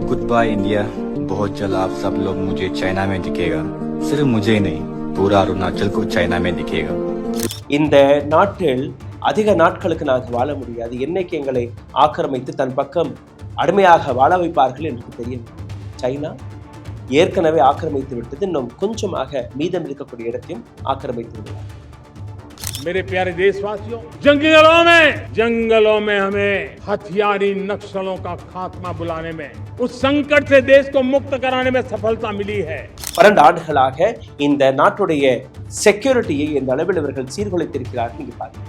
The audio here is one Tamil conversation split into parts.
Good by India. बहुत जल्द आप सब लोग मुझे चाइना में दिखेगा। सिर्फ मुझे नहीं, पूरा अरुणाचल को चाइना में दिखेगा। இந்த நாட்டில் அதிக நாட்களுக்கு நாங்கள் வாழ முடியாது. என்னைக்கு எங்களை ஆக்கிரமித்து தன் பக்கம் அடிமையாக வாழ வைப்பார்கள் என்று தெரியும். சைனா ஏற்கனவே ஆக்கிரமித்து விட்டது. இன்னும் கொஞ்சமாக மீதம் இருக்கக்கூடிய இடத்தையும் ஆக்கிரமித்து விடுவார். मेरे प्यारे देशवासियों, जंगलों में हमें हथियारी नक्सलों का खात्मा बुलाने में, उस संकट से देश को मुक्त कराने में सफलता मिली है. 12 ஆண்டுகளாக இந்த நாட்டுடைய செக்யூரிட்டியை இந்த அளவில் இவர்கள் சீர்குலைத்திருக்கிறார்கள். நீங்க பாருங்க.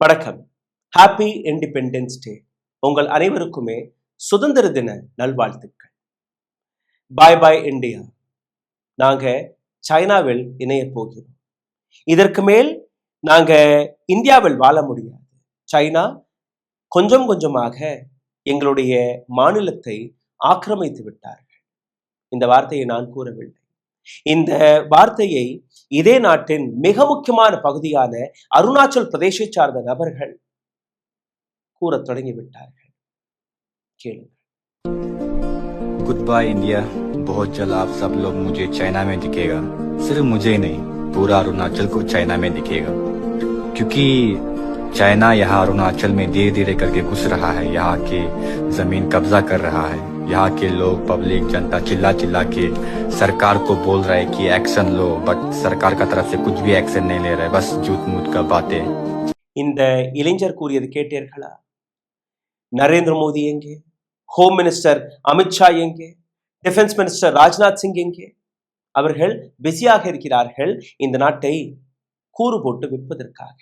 வணக்கம். Happy independence day. உங்கள் அனைவருக்குமே சுதந்திர தின நல்வாழ்த்துக்கள். பாய் பாய் இந்தியா. நாங்க சைனாவில் இணைய போகிறோம். இதற்கு மேல் நாங்க இந்தியாவில் வாழ முடியாது. சைனா கொஞ்சம் கொஞ்சமாக எங்களுடைய மாநிலத்தை ஆக்கிரமித்து விட்டார்கள். இந்த வார்த்தையை நான் கூறவில்லை. இந்த வார்த்தையை இதே நாட்டின் மிக முக்கியமான பகுதியான அருணாச்சல் பிரதேசை சார்ந்த நபர்கள் கூற தொடங்கிவிட்டார்கள். கேளுங்கள். Good by India. बहुत जल्द आप सब लोग मुझे चाइना में दिखेगा। सिर्फ मुझे नहीं, पूरा अरुणाचल को चाइना में दिखेगा। क्योंकि चाइना यहाँ अरुणाचल में धीरे धीरे करके घुस रहा है। यहाँ की जमीन कब्जा कर रहा है। यहाँ के लोग, पब्लिक, जनता चिल्ला चिल्ला के सरकार को बोल रहा है कि एक्शन लो, बट सरकार का तरफ से कुछ भी एक्शन नहीं ले रहा है, बस झूठ मूठ का बातें। இந்த இளைஞர் கூறியது கேட்டீர்களா? நரேந்திர மோடி எங்கே? ஹோம் மினிஸ்டர் அமித்ஷா எங்கே? டிஃபென்ஸ் மினிஸ்டர் ராஜ்நாத் சிங் எங்கே? அவர்கள் பிஸியாக இருக்கிறார்கள் இந்த நாட்டை கூறு போட்டு விற்பதற்காக.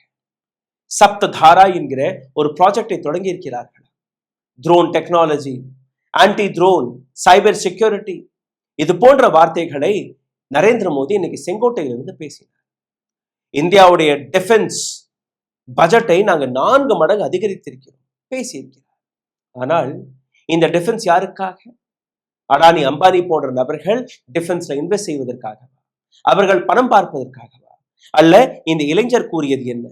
சப்ததாரா என்கிற ஒரு ப்ராஜெக்டை தொடங்கி இருக்கிறார்கள். Drone technology, anti drone, cyber security, இது போன்ற வார்த்தைகளை நரேந்திர மோடி இன்னைக்கு செங்கோட்டையிலிருந்து பேசினார். இந்தியாவுடைய டிஃபென்ஸ் பட்ஜெட்டை நாங்கள் 4 மடங்கு அதிகரித்திருக்கிறோம் பேசியிருக்கிறார். ஆனால் இந்த டிஃபென்ஸ் யாருக்காக? அடானி அம்பானி போன்ற நபர்கள் டிஃபென்ஸ்ல இன்வெஸ்ட் செய்வதற்காகவா? அவர்கள் பணம் பார்ப்பதற்காகவா? அல்ல. இந்த இளைஞர் கூறியது என்ன?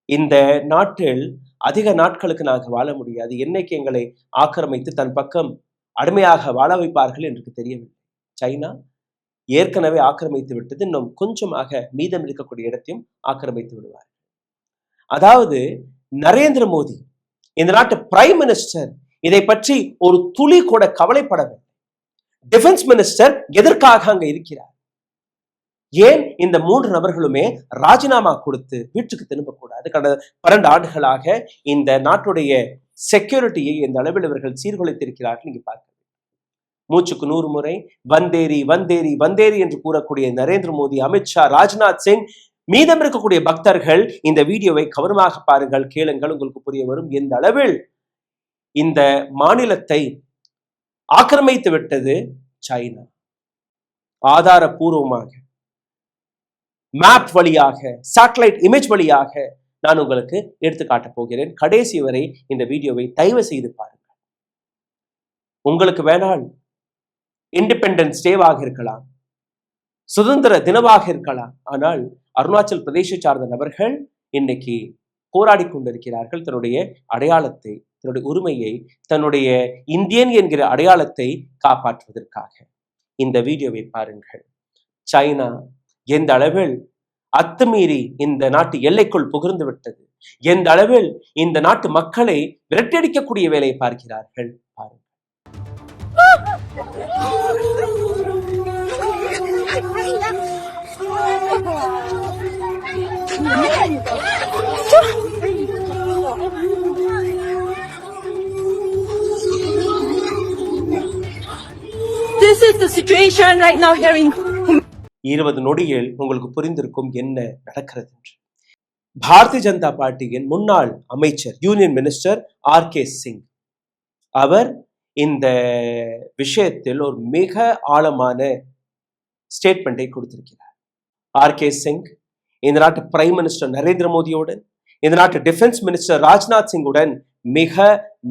இந்த நாட்டில் அதிக நாட்களுக்கு நாங்கள் வாழ முடியாது. என்னைக்கு எங்களை ஆக்கிரமித்து தன் பக்கம் அடிமையாக வாழ வைப்பார்கள் என்று தெரியவில்லை. சைனா ஏற்கனவே ஆக்கிரமித்து விட்டது. இன்னும் கொஞ்சமாக மீதம் இருக்கக்கூடிய இடத்தையும் ஆக்கிரமித்து விடுவார். அதாவது நரேந்திர மோடி, இந்த நாட்டு பிரைம் மினிஸ்டர், இதை பற்றி ஒரு துளி கூட கவலைப்படவில்லை. டிஃபென்ஸ் மினிஸ்டர் எதற்காக அங்க இருக்கிறார்? ஏன் இந்த 3 நபர்களுமே ராஜினாமா கொடுத்து வீட்டுக்கு திரும்பக்கூடாது? கடந்த 12 ஆண்டுகளாக இந்த நாட்டுடைய செக்யூரிட்டியை இந்த அளவில் இவர்கள் சீர்குலைத்திருக்கிறார்கள். நீங்க பார்க்க மூச்சுக்கு 100 முறை வந்தேரி வந்தேரி வந்தேரி என்று கூறக்கூடிய நரேந்திர மோடி, அமித்ஷா, ராஜ்நாத் சிங், மீதம் இருக்கக்கூடிய பக்தர்கள் இந்த வீடியோவை கவனமாக பாருங்கள், கேளுங்கள், உங்களுக்கு புரிய வரும் எந்த அளவில் இந்த மாநிலத்தை ஆக்கிரமித்து விட்டது சைனா. ஆதாரபூர்வமாக மேப் வழியாக, சேட்டலைட் இமேஜ் வழியாக நான் உங்களுக்கு எடுத்து காட்டப் போகிறேன். கடைசி வரை இந்த வீடியோவை தயவு செய்து பாருங்கள். உங்களுக்கு வேணால் இண்டிபெண்டன்ஸ் டேவாக இருக்கலாம், சுதந்திர தினமாக இருக்கலாம். ஆனால் அருணாச்சல் பிரதேசை சார்ந்த நபர்கள் இன்னைக்கு போராடி கொண்டிருக்கிறார்கள் தன்னுடைய அடையாளத்தை, தன்னுடைய உரிமையை, தன்னுடைய இந்தியன் என்கிற அடையாளத்தை காப்பாற்றுவதற்காக. இந்த வீடியோவை பாருங்கள். சைனா எந்த அளவில் அத்துமீறி இந்த நாட்டு எல்லைக்குள் புகுந்து விட்டது, எந்த அளவில் இந்த நாட்டு மக்களை விரட்டடிக்கக்கூடிய வேலையை பார்க்கிறார்கள் பாருங்கள். This is the situation right now here in 20 நொடியில் உங்களுக்கு புரிந்திருக்கும் என்ன நடக்கிறது என்று. பாரதிய ஜனதா பார்ட்டியின் முன்னாள் அமைச்சர், யூனியன் மினிஸ்டர் ஆர்.கே. சிங், அவர் இந்த விஷயத்தில் ஒரு மிக ஆழமான ஸ்டேட்மெண்டை கொடுத்திருக்கிறார். ஆர்.கே. சிங் இந்த நாட்டு பிரைம் மினிஸ்டர் நரேந்திர மோடியுடன், இந்த நாட்டு டிஃபென்ஸ் மினிஸ்டர் ராஜ்நாத் சிங்குடன் மிக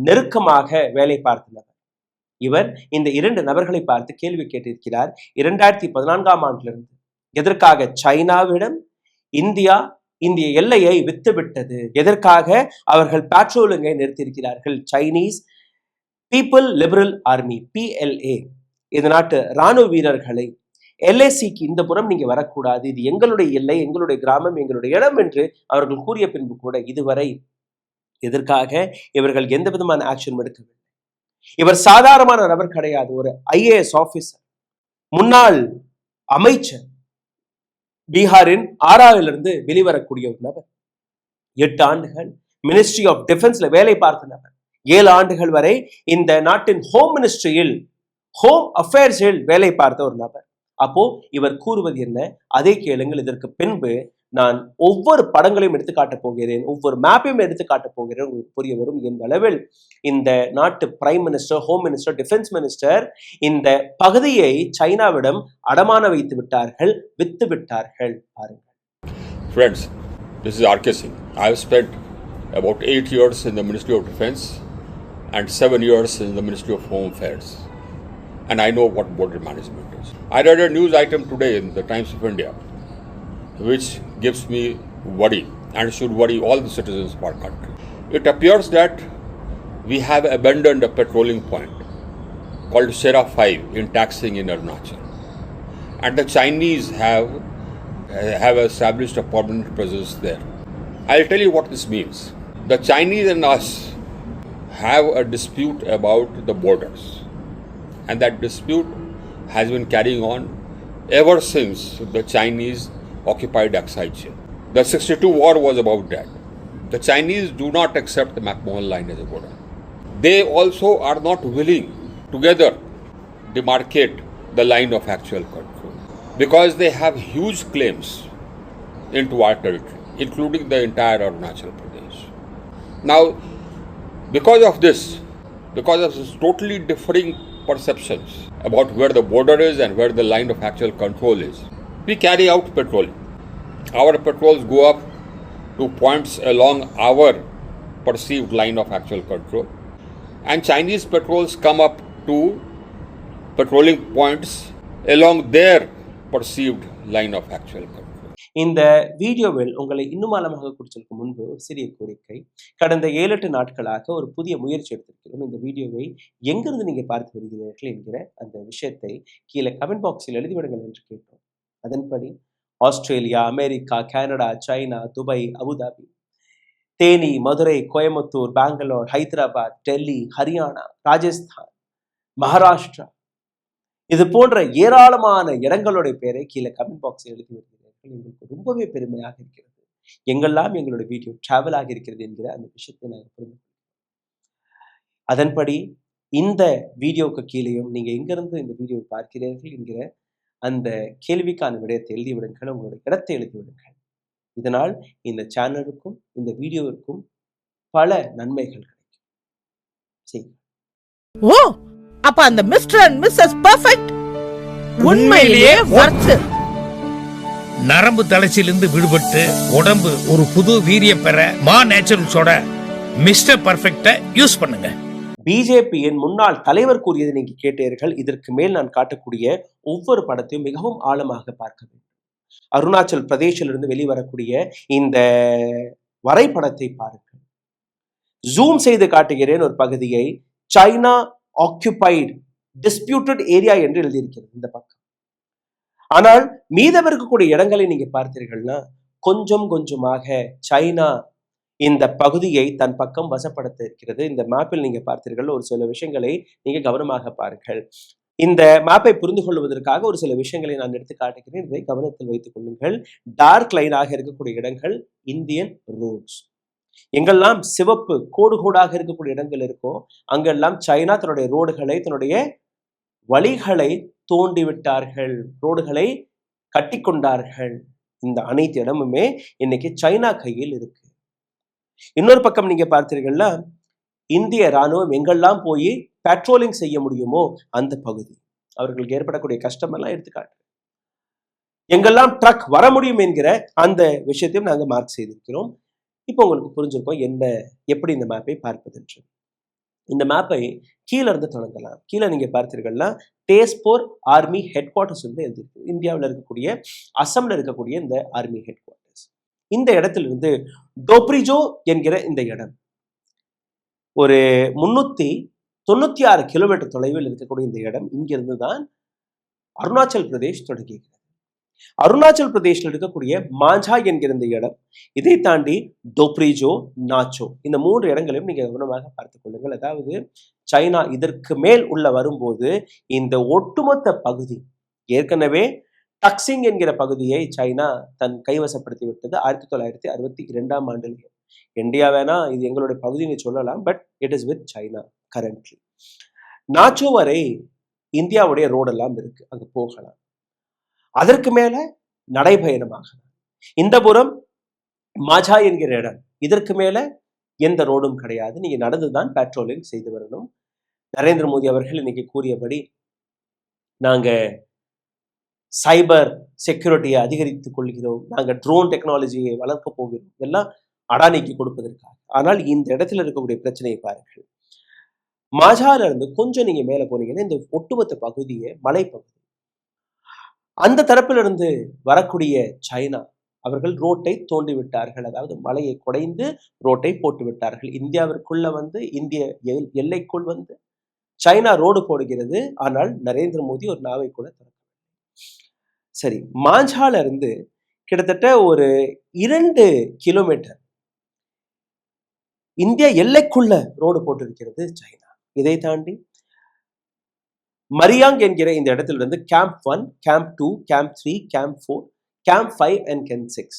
நெருக்கமாக வேலை பார்த்தவர். இவர் இந்த 2 நபர்களை பார்த்து கேள்வி கேட்டிருக்கிறார். 2014ஆம் ஆண்டிலிருந்து எதற்காக சைனாவிடம் இந்தியா இந்திய எல்லையை விட்டுவிட்டது. எதற்காக? அவர்கள் பேட்ரோலிங்கை நிறுத்தியிருக்கிறார்கள். Chinese people liberal army PLA இந்த நாட்டு ராணுவ வீரர்களை LACக்கு இந்த புறம் நீங்க வரக்கூடாது, இது எங்களுடைய எல்லை, எங்களுடைய கிராமம், எங்களுடைய இடம் என்று அவர்கள் கூறிய பின்பு கூட இதுவரை எதற்காக இவர்கள் எந்த விதமான ஆக்ஷன் எடுக்கவில்லை. இவர் சாதாரணமான நபர் கிடையாது. ஒரு IAS ஆபீசர், முன்னாள் அமைச்சர், பீகாரின் ஆறாவிலிருந்து வெளிவரக்கூடிய ஒரு நபர். 8 ஆண்டுகள் மினிஸ்ட்ரி ஆஃப் டிஃபென்ஸ்ல வேலை பார்த்த நபர். 7 ஆண்டுகள் வரை இந்த நாட்டின் ஹோம் மினிஸ்ட்ரியில் ஹோம் அஃபேர்ஸில் வேலை பார்த்த ஒரு நபர். அப்போ இவர் கூறுவது என்ன? அதே கேளுங்கள். இதற்கு பின்பு நான் ஒவ்வொரு படங்களையும் எடுத்து காட்டப் போகிறேன், ஒவ்வொரு மேப்பையும் எடுத்து காட்டப் போகிறேன். உங்களுக்கு புரிய வரும் எந்த அளவில் இந்த நாட்டு prime minister, home minister, defence minister இந்த பகுதியை சைனாவிடம் அடமான வைத்து விட்டார்கள், வித்து விட்டார்கள். பாருங்கள். Friends, this is R.K. Singh. I have spent about 8 years in the Ministry of Defense and 7 years in the Ministry of Home Affairs. And I know what border management is. I read a news item today in the Times of India which gives me worry and should worry all the citizens of our country. It appears that we have abandoned a patrolling point called Sera 5 in Taxing in Arunachal. And the Chinese have established a permanent presence there. I'll tell you what this means. The Chinese and us have a dispute about the borders. And that dispute has been carrying on ever since the Chinese occupied Aksai Chin. The 62 war was about that. The Chinese do not accept the McMahon line as a border. They also are not willing together demarcate the line of actual control because they have huge claims into our territory, including the entire Arunachal Pradesh. Now, because of this totally differing perceptions about where the border is and where the line of actual control is, we carry out patrolling. Our patrols go up to points along our perceived line of actual control, and Chinese patrols come up to patrolling points along their perceived line of actual control. இந்த வீடியோவில் உங்களை இன்னும் ஆழமாக குறிச்சலுக்கு முன்பு ஒரு சிறிய கோரிக்கை. கடந்த 7-8 நாட்களாக ஒரு புதிய முயற்சி எடுத்திருக்கிறோம். இந்த வீடியோவை எங்கிருந்து நீங்க பார்த்து வருகிறீர்கள் என்கிற அந்த விஷயத்தை கீழே கமெண்ட் பாக்ஸில் எழுதிவிடுங்கள் என்று கேட்டோம். அதன்படி Australia, America, Canada, China, Dubai, Abu Dhabi, Theni, Madurai, Coimbatore, Bangalore, Hyderabad, Delhi, Haryana, Rajasthan, Maharashtra, இது போன்ற ஏராளமான இடங்களுடைய பேரை கீழே கமெண்ட் பாக்ஸில் எழுதி வருகிறீர்கள். எங்களுக்கு ரொம்பவே பெருமையாக இருக்கிறது. எங்கெல்லாம் எங்களுடைய வீடியோ டிராவல் ஆகி இருக்கிறது என்கிற அந்த விஷயத்தை நாங்கள் புரிந்து அதன்படி இந்த வீடியோவுக்கு கீழேயும் நீங்க எங்கிருந்து இந்த வீடியோவை பார்க்கிறீர்கள் என்கிற அந்த கேள்விக்கான விடயத்தை எழுதி விடுங்கள், உங்களுடைய இடத்தை எழுதி விடுங்கள். இதனால் இந்த சேனலுக்கும் இந்த வீடியோவிற்கும் பல நன்மைகள் கிடைக்கும். சரி, ஓ அப்ப அந்த மிஸ்டர் அண்ட் மிஸ்ஸஸ் பெர்ஃபெக்ட் உண்மையிலேயே வர்த். நரம்பு தளர்ச்சியிலிருந்து விடுபட்டு உடம்பு ஒரு புது வீரியம் பெற மா நேச்சுரல்ஸோட மிஸ்டர் பெர்ஃபெக்ட்டை யூஸ் பண்ணுங்க. பிஜேபியின் முன்னாள் தலைவர் கூறியதை நீங்க கேட்டீர்கள். இதற்கு மேல் நான் காட்டக்கூடிய ஒவ்வொரு படத்தையும் மிகவும் ஆழமாக பார்க்க வேண்டும். அருணாச்சல் பிரதேசிலிருந்து வெளிவரக்கூடிய இந்த வரைபடத்தை பாருங்கள். ஜூம் செய்து காட்டுகிறேன். ஒரு பகுதியை சைனா ஆக்குபைடு டிஸ்பியூட்டட் ஏரியா என்று எழுதியிருக்கிறது இந்த பக்கம். ஆனால் மீதம் இருக்கக்கூடிய இடங்களை நீங்க பார்த்தீர்கள்னா கொஞ்சம் கொஞ்சமாக சைனா இந்த பகுதியை தன் பக்கம் வசப்படுத்த இருக்கிறது. இந்த மேப்பில் நீங்க பார்த்தீர்கள். ஒரு சில விஷயங்களை நீங்க கவனமாக பாருங்கள். இந்த மேப்பை புரிந்து கொள்வதற்காக ஒரு சில விஷயங்களை நான் எடுத்து காட்டுகிறேன். இதை கவனத்தில் வைத்துக் கொள்ளுங்கள். டார்க் லைனாக இருக்கக்கூடிய இடங்கள் இந்தியன் ரோட்ஸ். எங்கெல்லாம் சிவப்பு கோடு கோடாக இருக்கக்கூடிய இடங்கள் இருக்கோ அங்கெல்லாம் சைனா தன்னுடைய ரோடுகளை, தன்னுடைய வழிகளை தோண்டி விட்டார்கள், ரோடுகளை கட்டி கொண்டார்கள். இந்த அனைத்து இடமுமே இன்னைக்கு சைனா கையில் இருக்கு. இன்னொரு பக்கம் நீங்க பார்த்தீர்கள்னா இந்திய ராணுவம் எங்கெல்லாம் போய் பேட்ரோலிங் செய்ய முடியுமோ அந்த பகுதி, அவர்களுக்கு ஏற்படக்கூடிய கஷ்டம் எல்லாம் எடுத்துக்காட்டு. எங்கெல்லாம் ட்ரக் வர முடியும் என்கிற அந்த விஷயத்தையும் நாங்கள் மார்க் செய்திருக்கிறோம். இப்போ உங்களுக்கு புரிஞ்சிருக்கோம் என்ன எப்படி இந்த மேப்பை பார்ப்பது என்று. இந்த மேப்பை கீழே இருந்து தொடங்கலாம். கீழே நீங்க பார்த்தீர்கள்னா தேஸ்பூர் ஆர்மி ஹெட் குவார்டர்ஸ் வந்து எழுதியிருக்கு. இந்தியாவில் இருக்கக்கூடிய அசம்ல இருக்கக்கூடிய இந்த ஆர்மி ஹெட் குவார்டர்ஸ். இந்த இடத்திலிருந்து டோப்ரிஜோ என்கிற இந்த இடம் ஒரு 396 கிலோமீட்டர் தொலைவில் இருக்கக்கூடிய இந்த இடம், இங்கிருந்து தான் அருணாச்சல் பிரதேஷ் தொடங்குகிறது. அருணாச்சல் பிரதேஷ்ல இருக்கக்கூடிய மாஞ்சா என்கிற இந்த இடம், இதை தாண்டி டோப்ரிஜோ, நாச்சோ, இந்த 3 இடங்களையும் நீங்க கவனமாக பார்த்துக் கொள்ளுங்கள். அதாவது சைனா இதற்கு மேல் உள்ள வரும்போது இந்த ஒட்டுமொத்த பகுதி, ஏற்கனவே டக்சிங் என்கிற பகுதியை சைனா தன் கைவசப்படுத்தி விட்டது 1962ஆம் ஆண்டில். இந்தியா வேணா இது எங்களுடைய பகுதியை சொல்லலாம், but it is with China currently. Nacho வரை இந்தியாவுடைய ரோடெல்லாம் இருக்கு, அங்க போகலாம். அதற்கு மேல நடைபயணமாக. இந்த புறம் மாஜா என்கிற இடம், இதற்கு மேல எந்த ரோடும் கிடையாது, நீங்க நடந்துதான் பெட்ரோலிங் செய்து வரணும். நரேந்திர மோடி அவர்கள் இன்னைக்கு கூறியபடி நாங்க சைபர் செக்யூரிட்டியை அதிகரித்துக் கொள்கிறோம், நாங்க ட்ரோன் டெக்னாலஜியை வளர்க்க போகிறோம், எல்லாம் அடானிக்கு கொடுப்பதற்காக. ஆனால் இந்த இடத்துல இருக்கக்கூடிய பிரச்சனையை பாருங்கள். மாஜால இருந்து கொஞ்சம் நீங்க மேல போனீங்கன்னா இந்த ஒட்டுமொத்த பகுதியே மலைப்பகுதி. அந்த தரப்பிலிருந்து வரக்கூடிய சைனா அவர்கள் ரோட்டை தோண்டி விட்டார்கள், அதாவது மலையை குடைந்து ரோட்டை போட்டு விட்டார்கள். இந்தியாவிற்குள்ள வந்து இந்திய எல்லைக்குள் வந்து சைனா ரோடு போடுகிறது. ஆனால் நரேந்திர மோடி ஒரு நாவை கூட திறக்கவில்லை. சரி, மாஞ்சால இருந்து கிட்டத்தட்ட ஒரு 2 கிலோமீட்டர் இந்திய எல்லைக்குள்ள ரோடு போட்டிருக்கிறது சைனா. இதை தாண்டி மரியாங் என்கிற இந்த இடத்திலிருந்து camp 1, camp 2, camp 3, camp 4, camp 5 and camp 6,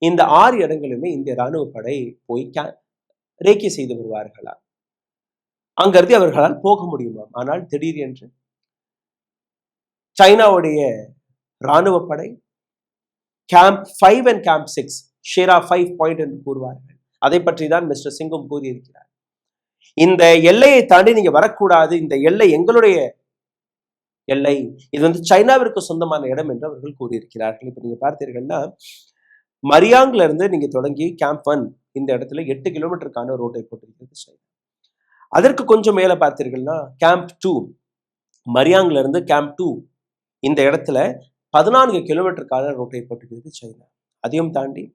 இந்த 6 இடங்களுமே இந்திய ராணுவ படை போய் ரேக்கி செய்து வருவார்களா, அங்கிருந்து அவர்களால் போக முடியுமா? ஆனால் திடீர் என்று சைனாவுடைய ராணுவ படை கேம்ப் 5 அண்ட் கேம்ப் 6 ஷேரா 5 பாயிண்ட் என்று கூறுவார்கள். அதை பற்றி தான் மிஸ்டர் சிங்கும் கூறியிருக்கிறார். இந்த எல்லையை தாண்டி நீங்க வரக்கூடாது, இந்த எல்லை எங்களுடைய எல்லை, இது வந்து சைனாவிற்கு சொந்தமான இடம் என்று அவர்கள் கூறியிருக்கிறார்கள். இப்ப நீங்க பார்த்தீர்கள்னா மரியாங்ல இருந்து நீங்க தொடங்கி கேம்ப் 1 இந்த இடத்துல 8 கிலோமீட்டருக்கான ரோட்டை போட்டிருக்கிறது சைனா. அதற்கு கொஞ்சம் மேல பார்த்தீர்கள்னா கேம்ப் 2, மரியாங்ல இருந்து கேம்ப் 2 இந்த இடத்துல 14 கிலோமீட்டருக்கான ரோட்டை போட்டிருக்கிறது சைனா. அதையும் தாண்டி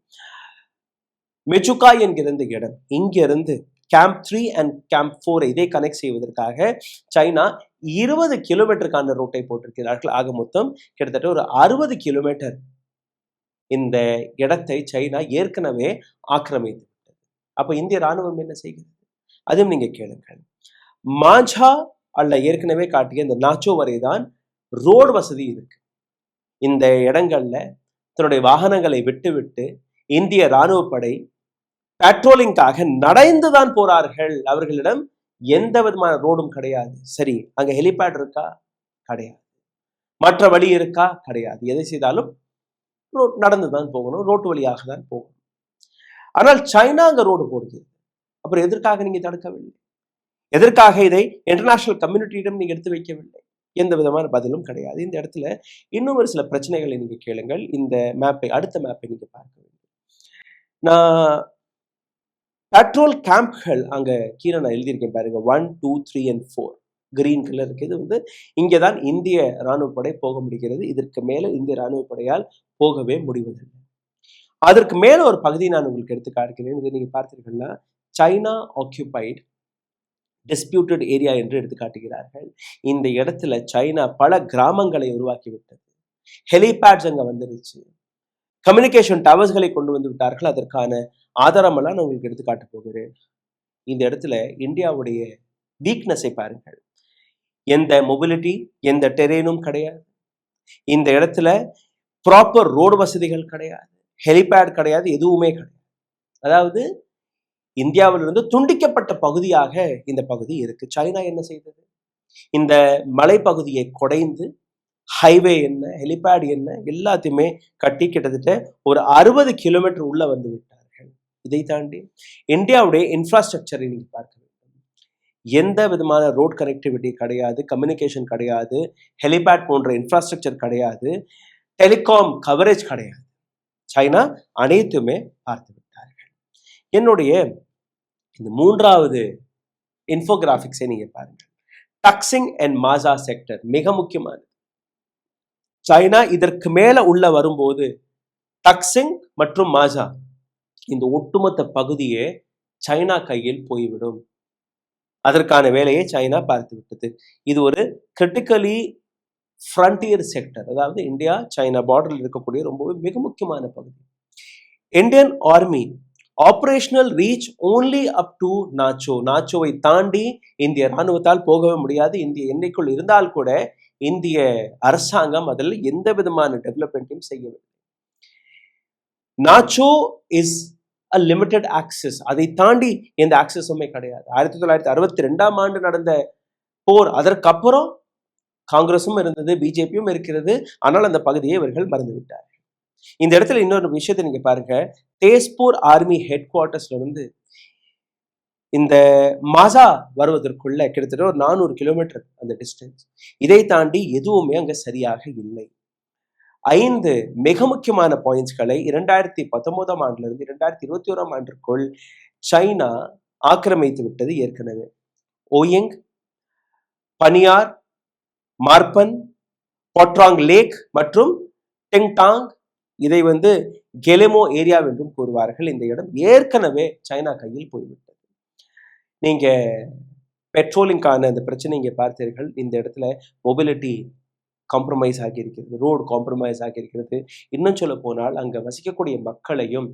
மெச்சுகா என்கிற இந்த இடம், இங்கிருந்து கேம்ப் 3 அண்ட் கேம்ப் 4 இதை கனெக்ட் செய்வதற்காக சைனா 20 கிலோமீட்டருக்கான ரோட்டை போட்டிருக்கிறார்கள். ஆக மொத்தம் கிட்டத்தட்ட ஒரு 60 கிலோமீட்டர் இந்த இடத்தை சைனா ஏற்கனவே ஆக்கிரமித்து விட்டது. அப்ப இந்திய ராணுவம் என்ன செய்கிறது? அதுவும் நீங்க கேளுங்கள். மாஞ்சா அல்ல ஏற்கனவே காட்டிய இந்த நாச்சோ வரைதான் ரோடு வசதி இருக்கு. இந்த இடங்கள்ல தன்னுடைய வாகனங்களை விட்டு இந்திய ராணுவ படை பெட்ரோலிங்காக நடந்துதான் போறார்கள். அவர்களிடம் எந்த விதமான ரோடும் கிடையாது. சரி, அங்க ஹெலிபேட் இருக்கா? கிடையாது. மற்ற வழி இருக்கா? கிடையாது. எதை செய்தாலும் நடந்துதான் போகணும், ரோட்டு வழியாக தான் போகணும். ஆனால் சைனா அங்க ரோடு போடுகிறது. அப்புறம் எதற்காக நீங்க தடுக்கவில்லை? எதற்காக இதை இன்டர்நேஷனல் கம்யூனிட்டியிடம் நீங்க எடுத்து வைக்கவில்லை? எந்த விதமான பதிலும் கிடையாது. இந்த இடத்துல இன்னும் ஒரு சில பிரச்சனைகளை நீங்க கேளுங்கள். இந்த மேப்பை, அடுத்த மேப்பை நீங்க பார்க்க வேண்டும். நான் பெட்ரோல் கேம்ப்கள் அங்க கீழே நான் எழுதியிருக்கேன் பாருங்க, 1, 2, 3 and 4 கிரீன் கலர் இருக்கு. இது வந்து இங்கேதான் இந்திய ராணுவ படை போக முடிகிறது. இதற்கு மேல இந்திய ராணுவ படையால் போகவே முடிவதில்லை. அதற்கு மேல ஒரு பகுதி நான் உங்களுக்கு எடுத்து காட்டுகிறேன். இதை நீங்க பார்த்தீர்கள்னா சைனா ஆக்கியூபைடு டிஸ்பியூட்டட் ஏரியா என்று எடுத்து காட்டுகிறார்கள். இந்த இடத்துல சைனா பல கிராமங்களை உருவாக்கி விட்டது. ஹெலிபேட்ஸ் அங்க வந்துருச்சு. கம்யூனிகேஷன் டவர்ஸ்களை கொண்டு வந்து விட்டார்கள். அதற்கான ஆதாரமெல்லாம் நான் உங்களுக்கு எடுத்து காட்ட போகிறேன். இந்த இடத்துல இந்தியாவுடைய வீக்னஸை பாருங்கள். எந்த மொபிலிட்டி, எந்த டெரேனும் கிடையாது. இந்த இடத்துல ப்ராப்பர் ரோடு வசதிகள் கிடையாது, ஹெலிபேட் கிடையாது, எதுவுமே கிடையாது. அதாவது இந்தியாவிலிருந்து துண்டிக்கப்பட்ட பகுதியாக இந்த பகுதி இருக்கு. சைனா என்ன செய்தது? இந்த மலைப்பகுதியை குடைந்து ஹைவே என்ன, ஹெலிபேட் என்ன, எல்லாத்தையுமே கட்டி கிட்டத்தட்ட ஒரு 60 கிலோமீட்டர் உள்ள வந்து விட்டார்கள். இதை தாண்டி இந்தியாவுடைய இன்ஃப்ராஸ்ட்ரக்சரை நீங்க பார்க்க வேண்டும். எந்த விதமான ரோட் கனெக்டிவிட்டி கிடையாது, கம்யூனிகேஷன் கிடையாது, ஹெலிபேட் போன்ற இன்ஃப்ராஸ்ட்ரக்சர் கிடையாது, டெலிகாம் கவரேஜ் கிடையாது. சைனா அனைத்துமே பார்த்து விட்டார்கள். என்னுடைய இந்த 3வது இன்ஃபோகிராபிக்ஸை நீங்க பாருங்க. டக்சிங் அண்ட் மாஜா செக்டர் மிக முக்கியமானது. சைனா இதற்கு மேல உள்ள வரும்போது டக்சிங் மற்றும் மாஜா இந்த ஒட்டுமொத்த பகுதியே சைனா கையில் போய்விடும். அதற்கான வேலையை சைனா பார்த்து விட்டது. இது ஒரு கிரிட்டிக்கலி ஃப்ரண்டியர் செக்டர், அதாவது இந்தியா சைனா பார்டரில் இருக்கக்கூடிய ரொம்பவே மிக முக்கியமான பகுதி. Indian army operational reach only up to Nacho. நாச்சோவை தாண்டி இந்திய ராணுவத்தால் போகவே முடியாது. இந்திய எல்லைக்குள் இருந்தால் கூட இந்திய அரசாங்கம் அதில் எந்த விதமான டெவலப்மெண்ட்டையும் செய்யவில்லை. Nacho is a limited access. அதை தாண்டி எந்த ஆக்சஸுமே கிடையாது. 1962 நடந்த போர், அதற்கப்புறம் காங்கிரஸும் இருந்தது, பிஜேபியும் இருக்கிறது. ஆனால் அந்த பகுதியை இவர்கள் மறந்து விட்டார்கள். இந்த இடத்துல இன்னொரு விஷயத்தை நீங்க பாருங்க. தேஸ்பூர் ஆர்மி ஹெட் குவார்டர்ஸ்ல இருந்து இந்த மாசா வருவதற்குள்ள கிட்டத்தட்ட ஒரு 400 கிலோமீட்டர் அந்த டிஸ்டன்ஸ். இதை தாண்டி எதுவுமே அங்க சரியாக இல்லை. 5 மிக முக்கியமான பாயிண்ட்ஸ்களை 2019 ஆண்டிலிருந்து 2021 ஆண்டிற்குள் சைனா ஆக்கிரமித்து விட்டது ஏற்கனவே. ஓயிங், பனியார், மார்பன், பொட்ராங் லேக் மற்றும் டெங்டாங், இதை கெலெமோ ஏரியா என்றும் கூறுவார்கள். இந்த இடம் ஏற்கனவே சைனா கையில் போய்விட்டது. நீங்க பெட்ரோலிங்கான அந்த பிரச்சனை இங்கே பார்த்தீர்கள். இந்த இடத்துல மொபிலிட்டி காம்ப்ரமைஸ் ஆகியிருக்கிறது, ரோடு காம்ப்ரமைஸ் ஆகியிருக்கிறது. இன்னும் சொல்ல போனால் அங்கே வசிக்கக்கூடிய மக்களையும்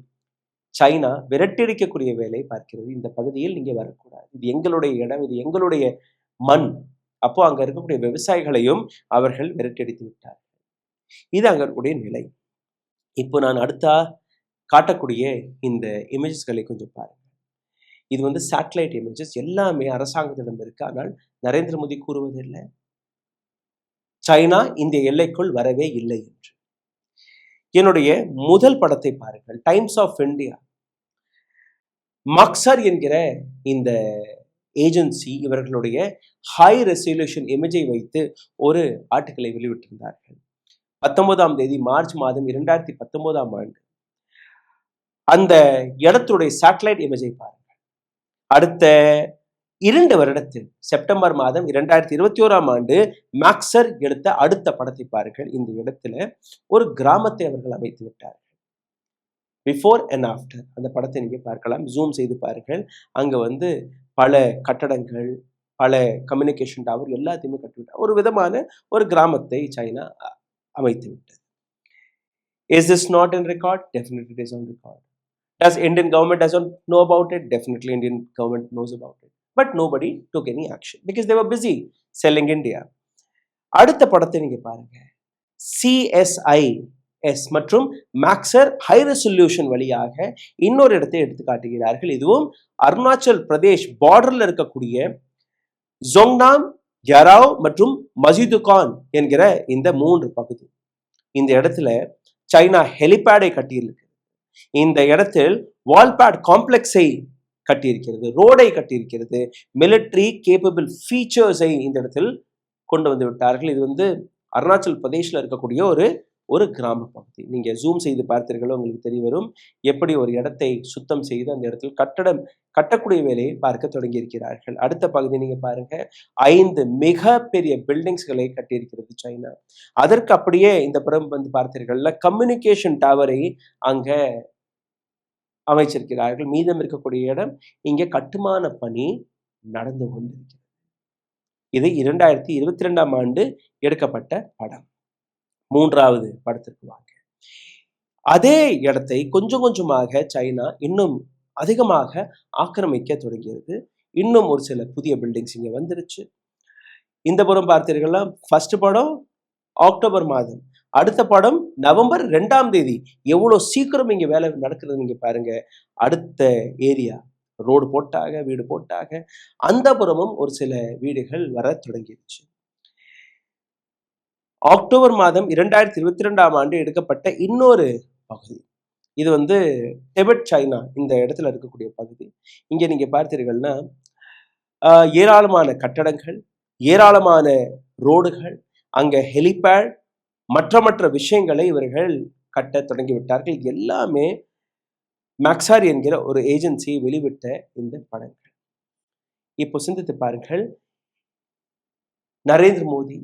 சைனா விரட்டடிக்கக்கூடிய வேலை பார்க்கிறது. இந்த பகுதியில் நீங்க வரக்கூடாது, இது எங்களுடைய இடம், இது எங்களுடைய மண். அப்போ அங்க இருக்கக்கூடிய விவசாயிகளையும் அவர்கள் விரட்டடித்து விட்டார்கள். இது அங்க இருக்கக்கூடிய நிலை. இப்போ நான் அடுத்தா காட்டக்கூடிய இந்த இமேஜஸ்களை கொஞ்சம் பாருங்க. இது சேட்டலைட் இமேஜஸ், எல்லாமே அரசாங்கத்திடம் இருக்கு. ஆனால் நரேந்திர மோடி கூறுவதில்லை சைனா இந்த எல்லைக்குள் வரவே இல்லை என்று. என்னுடைய முதல் படத்தை பாருங்கள். டைம்ஸ் ஆஃப் இந்தியா மக்சர் என்கிற இந்த ஏஜென்சி இவர்களுடைய ஹை ரெசல்யூஷன் இமேஜை வைத்து ஒரு ஆர்டிக்கலை வெளியிட்டிருந்தார்கள். 19ஆம் தேதி மார்ச் மாதம் 2019ஆம் ஆண்டு. அந்த இடத்துடைய சேட்டலைட் இமேஜை பாருங்கள். அடுத்த 2 வருடத்தில் செப்டம்பர் மாதம் 2021ஆம் ஆண்டு மேக்சர் எடுத்த அடுத்த படத்தை பாருங்கள். இந்த இடத்துல ஒரு கிராமத்தை அவர்கள் அமைத்து விட்டார்கள். பிஃபோர் அண்ட் ஆஃப்டர் அந்த படத்தை நீங்க பார்க்கலாம், ஜூம் செய்து பாருங்கள். அங்க பல கட்டடங்கள், பல கம்யூனிகேஷன் டவர் எல்லாத்தையுமே கட்டிவிட்டார். ஒரு விதமான ஒரு கிராமத்தை சைனா அமைத்து விட்டது. Is this not in record? Definitely it is on record. Does Indian government doesn't know about it? Definitely Indian government knows about it. But nobody took any action because they were busy selling India. அடுத்த படத்தை நீங்க பாருங்க. CSIS மற்றும் மேக்சர் ஹை ரெசல்யூஷன் வழியாக இன்னொரு இடத்தை எடுத்து காட்டுகிறார்கள். இதுவும் அருணாச்சல் பிரதேஷ் பார்டர்ல இருக்கக்கூடிய ஜோங்னாம், யராவ் மற்றும் மஜிதுகான் என்கிற இந்த 3 பகுதி. இந்த இடத்துல சைனா ஹெலிபேடை கட்டியிருக்கு. இந்த இடத்தில் வால்பேட் காம்ப்ளெக்ஸை கட்டியிருக்கிறது, ரோடை கட்டியிருக்கிறது, மிலிட்டரி கேப்பபிள் ஃபீச்சர்ஸை இந்த இடத்தில் கொண்டு வந்து விட்டார்கள். இது அருணாச்சல் பிரதேஷ்ல இருக்கக்கூடிய ஒரு கிராம பகுதி. நீங்க ஜூம் செய்து பார்த்தீர்களோ உங்களுக்கு தெரிய வரும் எப்படி ஒரு இடத்தை சுத்தம் செய்து அந்த இடத்தில் கட்டக்கூடிய வேலையை பார்க்க தொடங்கி இருக்கிறார்கள். அடுத்த பகுதி நீங்க பாருங்க. 5 மிக பெரிய பில்டிங்ஸ்களை கட்டியிருக்கிறது சைனா. அதற்கு அப்படியே இந்த புறம் பார்த்தீர்கள்ல கம்யூனிகேஷன் டவரை அங்க அமைச்சிருக்கிறார்கள். மீதம் இருக்கக்கூடிய இடம் இங்கே கட்டுமான பணி நடந்து கொண்டிருக்கிறது. இது 2022ஆம் ஆண்டு எடுக்கப்பட்ட படம். 3வது படத்திற்கு வாங்க. அதே இடத்தை கொஞ்சம் கொஞ்சமாக சைனா இன்னும் அதிகமாக ஆக்கிரமிக்க தொடங்கியது. இன்னும் ஒரு சில புதிய பில்டிங்ஸ் இங்க வந்துருச்சு. இந்த புறம் பார்த்தீர்கள்னா ஃபர்ஸ்ட் படம் அக்டோபர் மாதம், அடுத்த படம் நவம்பர் 2ஆம் தேதி. எவ்வளவு சீக்கிரம் இங்க வேலை நடக்கிறது நீங்க பாருங்க. அடுத்த ஏரியா ரோடு போட்டாக, வீடு போட்டாக. அந்த புறமும் ஒரு சில வீடுகள் வர தொடங்கிடுச்சு. அக்டோபர் மாதம் 2022ஆம் ஆண்டு எடுக்கப்பட்ட இன்னொரு பகுதி. இது டிபெட் சைனா இந்த இடத்துல இருக்கக்கூடிய பகுதி. இங்க நீங்க பார்த்தீர்கள்னா ஏராளமான கட்டடங்கள், ஏராளமான ரோடுகள், அங்க ஹெலிபேட், மற்ற விஷயங்களை இவர்கள் கட்ட தொடங்கி விட்டார்கள். எல்லாமே மேக்சார் என்கிற ஒரு ஏஜென்சி வெளிவிட்ட இந்த படங்கள். இப்போ சிந்தித்து பாருங்கள். நரேந்திர மோடி,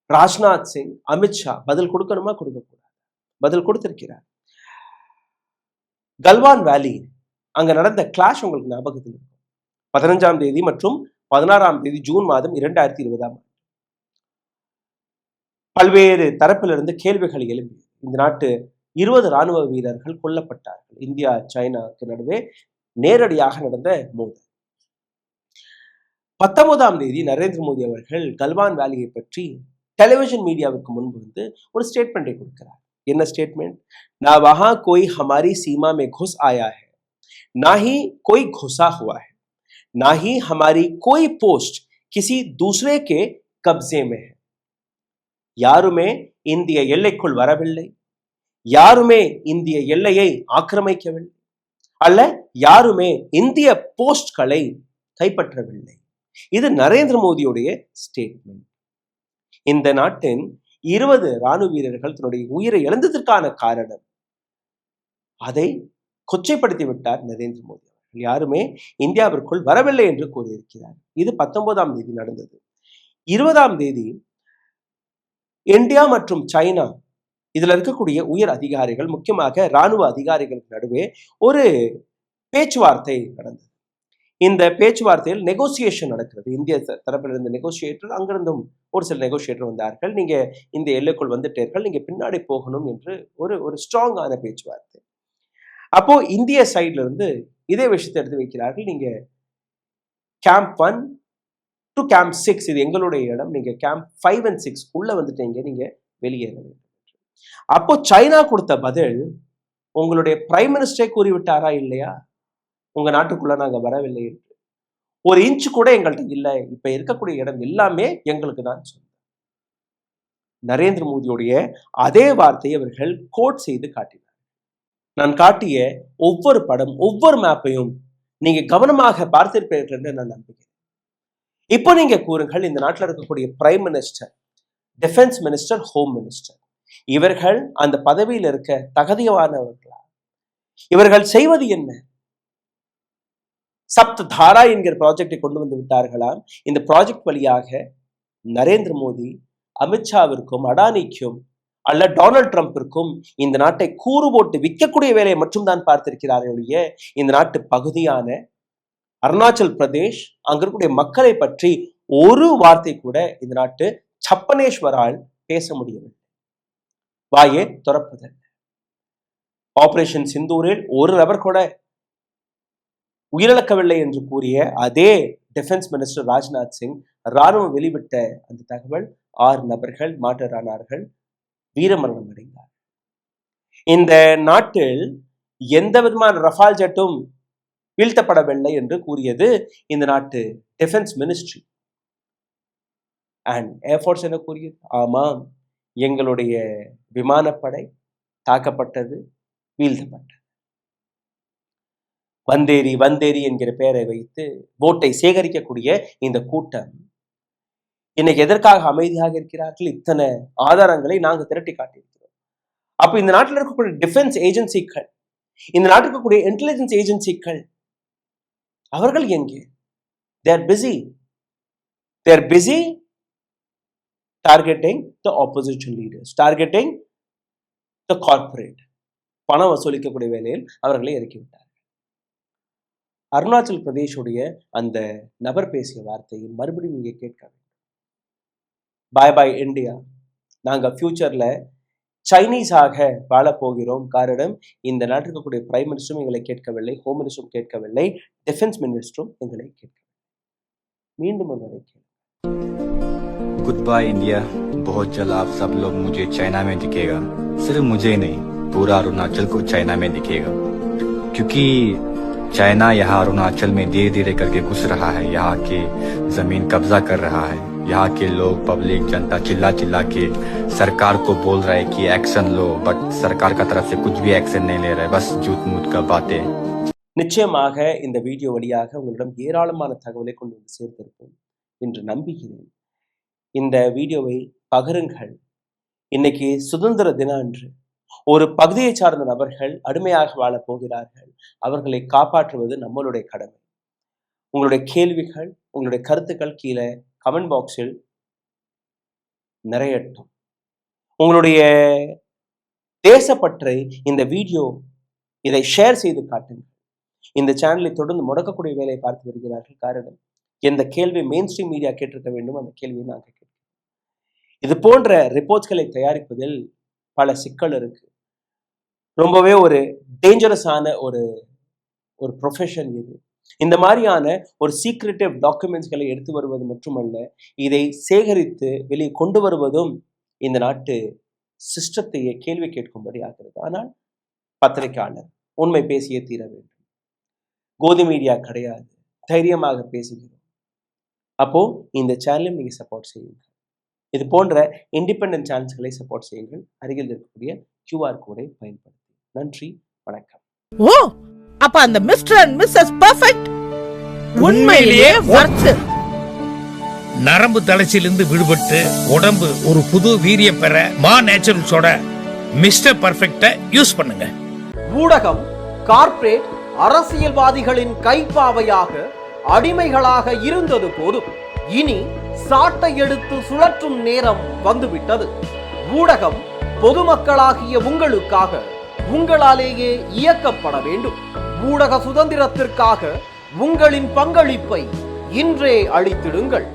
ராஜ்நாத் சிங், அமித்ஷா பதில் கொடுக்கணுமா, கொடுக்க கூடாது? பதில் கொடுத்திருக்கிறார். கல்வான் வேலி அங்க நடந்த கிளாஷ் உங்களுக்கு ஞாபகத்தில் இருக்கும். 15ஆம் தேதி மற்றும் 16ஆம் தேதி ஜூன் மாதம் 2020 பல்வேறு தரப்பிலிருந்து கேள்விகள் எழுப்பி இந்த நாட்டு 20 ராணுவ வீரர்கள் கொல்லப்பட்டார்கள். இந்தியா சைனாக்கு நடுவே நேரடியாக நடந்த மோதல். 19ஆம் தேதி நரேந்திர மோடி அவர்கள் கல்வான் வேலியை பற்றி டெலிவிஷன் மீடியாவுக்கு முன்பு வந்து ஒரு ஸ்டேட்மெண்ட்டை கொடுக்கிறார். என்ன ஸ்டேட்மெண்ட்? ना वहां कोई हमारी सीमा में घुस आया है, ना ही कोई घुसा हुआ है, ना ही हमारी कोई पोस्ट किसी दूसरे के कब्जे में है. யாருமே இந்திய எல்லைக்குள் வரவில்லை, யாருமே இந்திய எல்லையை ஆக்கிரமிக்கவில்லை, அல்ல யாருமே இந்திய போஸ்ட்களை கைப்பற்றவில்லை. இது நரேந்திர மோடியுடைய ஸ்டேட்மெண்ட். இந்த நாட்டின் 20 ராணுவ வீரர்கள் தன்னுடைய உயிரை இழந்ததற்கான காரணம் அதை கொச்சைப்படுத்தி விட்டார் நரேந்திர மோடி அவர்கள். யாருமே இந்தியாவிற்குள் வரவில்லை என்று கூறியிருக்கிறார். இது 19ஆம் தேதி நடந்தது. 20ஆம் தேதி இந்தியா மற்றும் சைனா இதுல இருக்கக்கூடிய உயர் அதிகாரிகள், முக்கியமாக ராணுவ அதிகாரிகளுக்கு நடுவே ஒரு பேச்சுவார்த்தை நடந்தது. இந்த பேச்சுவார்த்தையில் நெகோசியேஷன் நடக்கிறது. இந்திய தரப்பில் இருந்த நெகோசியேட்டர், அங்கிருந்தும் ஒரு சில நெகோசியேட்டர் வந்தார்கள். நீங்க இந்த எல்லைக்குள் வந்துட்டீர்கள், நீங்க பின்னாடி போகணும் என்று ஒரு ஸ்ட்ராங்கான பேச்சுவார்த்தை. அப்போ இந்திய சைட்ல இருந்து இதே விஷயத்தை எடுத்து வைக்கிறார்கள். நீங்க கேம்ப் 1 டு கேம்ப் 6 இது எங்களுடைய இடம், நீங்க கேம்ப் 5 and 6 உள்ள வந்துட்டீங்க, நீங்க வெளியேற வேண்டும். அப்போ சைனா கொடுத்த பதில், உங்களுடைய பிரைம் மினிஸ்டரே கூறிவிட்டாரா இல்லையா உங்க நாட்டுக்குள்ள நாங்க வரவில்லை என்று. ஒரு இன்ச்சு கூட எங்கள்கிட்ட இல்லை, இப்ப இருக்கக்கூடிய இடம் எல்லாமே எங்களுக்கு தான் சொந்தம். நரேந்திர மோடியுடைய அதே வார்த்தையை அவர்கள் கோட் செய்து காட்டினார். நான் காட்டிய ஒவ்வொரு படம், ஒவ்வொரு மேப்பையும் நீங்க கவனமாக பார்த்திருப்பீர்கள் என்று நான் நம்புகிறேன். இப்போ நீங்க கூறுங்கள், இந்த நாட்டில் இருக்கக்கூடிய prime minister, defence minister, home minister, இவர்கள் அந்த பதவியில் இருக்க தகுதியானவர்களா? இவர்கள் செய்வது என்ன? சப்த தாரா என்கிற ப்ராஜெக்டை கொண்டு வந்து விட்டார்களாம். இந்த ப்ராஜெக்ட் வழியாக நரேந்திர மோடி அமித்ஷாவிற்கும் அடானிக்கும் அல்ல டொனால்ட் ட்ரம்பிற்கும் இந்த நாட்டை கூறு போட்டு விற்கக்கூடிய வேலையை மட்டும் தான் பார்த்திருக்கிறார்களே, இந்த நாட்டு பகுதியான அருணாச்சல் பிரதேஷ் அங்க இருக்கக்கூடிய மக்களை பற்றி ஒரு வார்த்தை கூட இந்த நாட்டு சப்பனேஸ்வரால் பேச முடியவில்லை. வாயே துறப்பதில்லை. ஆபரேஷன் சிந்தூரில் ஒரு நபர் கூட உயிரிழக்கவில்லை என்று கூறிய அதே டிஃபென்ஸ் மினிஸ்டர் ராஜ்நாத் சிங் ராணுவம் வெளிவிட்ட அந்த தகவல் 6 நபர்கள் மாற்றரானார்கள், வீரமரணம் அடைந்தார். இந்த நாட்டில் எந்த விதமான ரஃபால் ஜெட்டும் வீழ்த்தப்படவில்லை என்று கூறியது இந்த நாட்டு டிஃபென்ஸ் மினிஸ்ட்ரி. அண்ட் ஏர்ஃபோர்ஸ் என்ன கூறியது? ஆமாம், எங்களுடைய விமானப்படை தாக்கப்பட்டது, வீழ்த்தப்பட்டது. வந்தேரி வந்தேரி என்கிற பெயரை வைத்து ஓட்டை சேகரிக்கக்கூடிய இந்த கூட்டம் இன்னைக்கு எதற்காக அமைதியாக இருக்கிறார்கள்? இத்தனை ஆதாரங்களை நாங்கள் திரட்டி காட்டியிருக்கிறோம். அப்ப இந்த நாட்டில் இருக்கக்கூடிய டிஃபென்ஸ் ஏஜென்சிகள், இந்த நாட்டில் இருக்கக்கூடிய இன்டெலிஜென்ஸ் ஏஜென்சிகள், அவர்கள் எங்கே? they are busy targeting the opposition leaders, targeting the corporate. பணம் வசூலிக்கக்கூடிய வேலையில் அவர்களை இறக்கிவிட்டார். அருணாச்சல் பிரதேஷுடைய அந்த நபர் பேசிய வார்த்தையை மறுபடியும் நீங்க கேட்க வேண்டும். பாய் பாய் இந்தியா, நாங்க ஃபியூச்சர்ல சைனீஸாக வாழ போகிறோம். காரணம், இந்த நாட்டில் இருக்கக்கூடிய பிரைம் மினிஸ்டரும் எங்களை கேட்கவில்லை, ஹோம் மினிஸ்டரும் கேட்கவில்லை, டிஃபென்ஸ் மினிஸ்டரும் எங்களை கேட்கவில்லை. மீண்டும் ஒரு முறை கேள்வி. गुड बाय इंडिया, बहुत जल्द आप सब लोग मुझे चाइना में दिखेगा. सिर्फ मुझे नहीं, पूरा अरुणाचल को चाइना में दिखेगा. क्योंकि चाइना यहाँ अरुणाचल में धीरे धीरे करके घुस रहा है, यहाँ के जमीन कब्जा कर रहा है. यहाँ के लोग, पब्लिक, जनता चिल्ला चिल्ला के सरकार को बोल रहा है कि एक्शन लो, बट सरकार का तरफ से कुछ भी एक्शन नहीं ले रहा है, बस झूठ मूठ का बातें. நிச்சயமாக இந்த வீடியோ வழியாக உங்களிடம் ஏராளமான தகவலை கொண்டு வந்து சேர்த்திருப்போம் என்று நம்புகிறேன். இந்த வீடியோவை பகிருங்கள். இன்னைக்கு சுதந்திர தினம் அன்று ஒரு பகுதியை சார்ந்த நபர்கள் அடிமையாக வாழப் போகிறார்கள். அவர்களை காப்பாற்றுவது நம்மளுடைய கடமை. உங்களுடைய கேள்விகள், உங்களுடைய கருத்துக்கள் கீழே கமெண்ட் பாக்ஸில் நிறையட்டும். உங்களுடைய தேசப்பற்றை இந்த வீடியோ இதை ஷேர் செய்து காட்டுங்கள். இந்த சேனலை தொடர்ந்து முடக்கக்கூடிய வேலையை பார்த்து வருகிறார்கள். காரணம், எந்த கேள்வி மெயின் ஸ்ட்ரீம் மீடியா கேட்டிருக்க வேண்டும் அந்த கேள்வியை நாங்கள் கேட்கிறோம். இது போன்ற ரிப்போர்ட்ஸ்களை தயாரிப்பதில் பல சிக்கல் இருக்கு. ரொம்பவே ஒரு டேஞ்சரஸான ஒரு ப்ரொஃபஷன் இது. இந்த மாதிரியான ஒரு சீக்ரெட்டிவ் டாக்குமெண்ட்ஸ்களை எடுத்து வருவது மட்டுமல்ல, இதை சேகரித்து வெளியே கொண்டு வருவதும் இந்த நாட்டு சிஸ்டத்தையே கேள்வி கேட்கும்படி ஆகிறது. ஆனால் பத்திரிகையாளர் உண்மை பேசியே தீர வேண்டும். கோதி மீடியா கிடையாது, தைரியமாக பேசுகிறோம். அப்போ இந்த சேனலும் நீங்க சப்போர்ட் செய்யுங்கள். இது போன்ற இண்டிபெண்டன்ட் சேனல்ஸ்களை சப்போர்ட் செய்யுங்கள். அருகில் இருக்கக்கூடிய QR கோடை பயன்படுத்தி. நன்றி, வணக்கம். ஓ, அப்ப அந்த மிஸ்டர் அண்ட் மிஸ்ஸஸ் பெர்ஃபெக்ட் உண்மையிலேயே வர்த். நரம்பு தளர்ச்சியிலிருந்து விடுபட்டு உடம்பு ஒரு புது வீரியம் பெற மா நேச்சுரல்ஸோட மிஸ்டர் பர்ஃபெக்ட யூஸ் பண்ணுங்க. ஊடகம் கார்ப்பரேட் அரசியல்வாதிகளின் கைப்பாவையாக அடிமைகளாக இருந்தது போதும். இனி சாட்டை எடுத்து சுழற்றும் நேரம் வந்துவிட்டது. ஊடகம் பொதுமக்களாகிய உங்களுக்காக, உங்களாலேயே இயக்கப்பட வேண்டும். ஊடக சுதந்திரத்திற்காக உங்களின் பங்களிப்பை இன்றே அளித்திடுங்கள்.